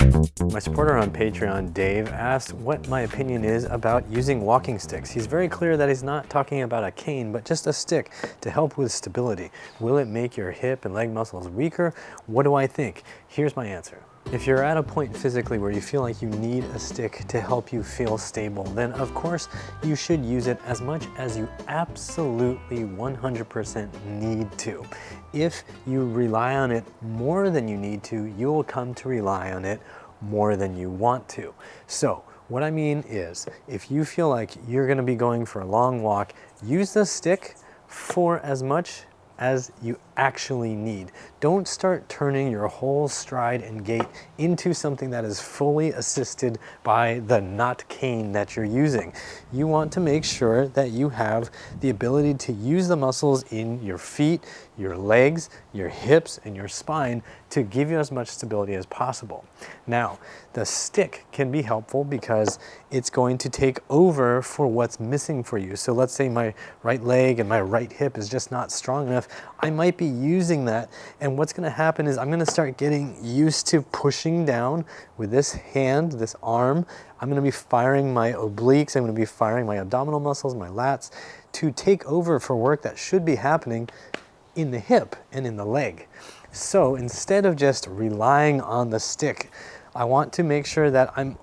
My supporter on Patreon, Dave, asked what my opinion is about using walking sticks. He's very clear that he's not talking about a cane, but just a stick to help with stability. Will it make your hip and leg muscles weaker? What do I think? Here's my answer. If you're at a point physically where you feel like you need a stick to help you feel stable, then of course you should use it as much as you absolutely 100% need to. If you rely on it more than you need to, you will come to rely on it more than you want to. So what I mean is, if you feel like you're going to be going for a long walk, use the stick for as much as you actually need. Don't start turning your whole stride and gait into something that is fully assisted by the not cane that you're using. You want to make sure that you have the ability to use the muscles in your feet, your legs, your hips, and your spine to give you as much stability as possible. Now, the stick can be helpful because it's going to take over for what's missing for you. So let's say my right leg and my right hip is just not strong enough. I might be using that, and what's going to happen is I'm going to start getting used to pushing down with this hand, this arm. I'm going to be firing my obliques, I'm going to be firing my abdominal muscles, my lats, to take over for work that should be happening in the hip and in the leg. So instead of just relying on the stick, I want to make sure that I'm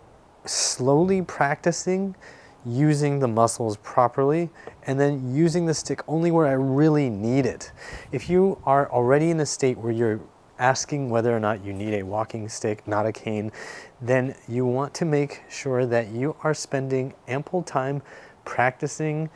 slowly practicing using the muscles properly and then using the stick only where I really need it. If you are already in a state where you're asking whether or not you need a walking stick, not a cane, then you want to make sure that you are spending ample time practicing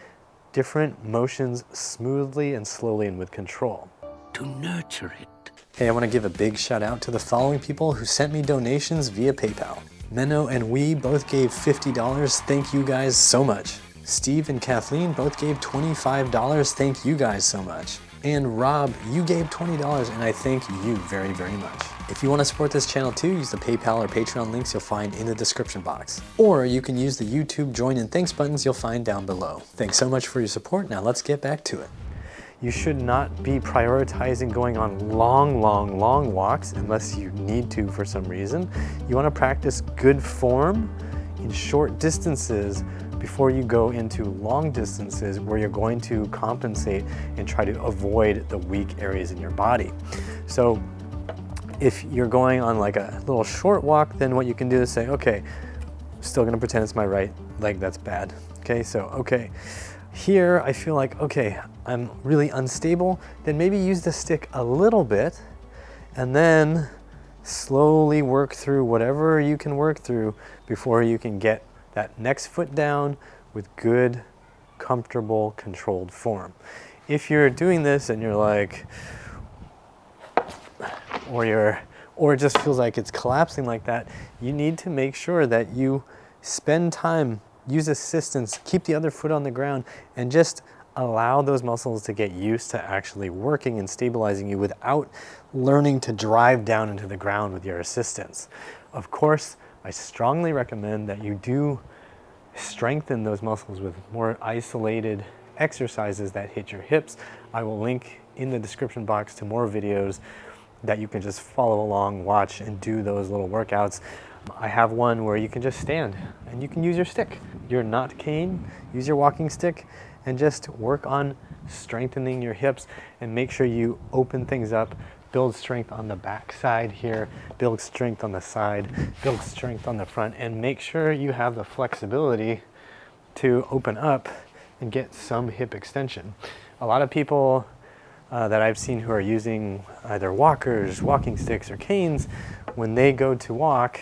different motions smoothly and slowly and with control. To nurture it. Hey, I want to give a big shout out to the following people who sent me donations via PayPal. Menno and we both gave $50. Thank you guys so much. Steve and Kathleen both gave $25. Thank you guys so much. And Rob, you gave $20, and I thank you very, very much. If you want to support this channel too, use the PayPal or Patreon links you'll find in the description box. Or you can use the YouTube join and thanks buttons you'll find down below. Thanks so much for your support. Now let's get back to it. You should not be prioritizing going on long walks unless you need to for some reason. You want to practice good form in short distances before you go into long distances where you're going to compensate and try to avoid the weak areas in your body. So if you're going on like a little short walk, then what you can do is say, okay, I'm still going to pretend it's my right leg that's bad. Okay, so okay. Here, I feel like, okay, I'm really unstable, then maybe use the stick a little bit and then slowly work through whatever you can work through before you can get that next foot down with good, comfortable, controlled form. If you're doing this and you're like, or it just feels like it's collapsing like that, you need to make sure that you spend time, use assistance, keep the other foot on the ground, and just allow those muscles to get used to actually working and stabilizing you without learning to drive down into the ground with your assistance. Of course, I strongly recommend that you do strengthen those muscles with more isolated exercises that hit your hips. I will link in the description box to more videos that you can just follow along, watch, and do those little workouts. I have one where you can just stand and you can use your stick. You're not cane, use your walking stick and just work on strengthening your hips and make sure you open things up, build strength on the back side here, build strength on the side, build strength on the front, and make sure you have the flexibility to open up and get some hip extension. A lot of people that I've seen who are using either walkers, walking sticks, or canes, when they go to walk,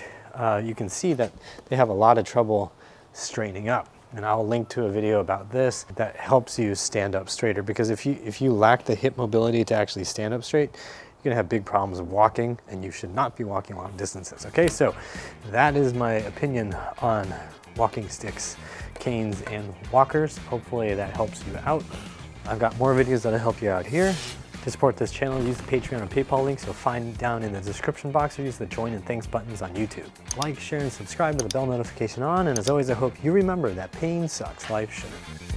you can see that they have a lot of trouble straightening up. And I'll link to a video about this that helps you stand up straighter, because if you lack the hip mobility to actually stand up straight, you're gonna have big problems walking, and you should not be walking long distances. Okay, so that is my opinion on walking sticks, canes, and walkers. Hopefully that helps you out. I've got more videos that'll help you out here. To support this channel, use the Patreon and PayPal links you'll find down in the description box, or use the join and thanks buttons on YouTube. Like, share, and subscribe with the bell notification on, and as always, I hope you remember that pain sucks, life shouldn't.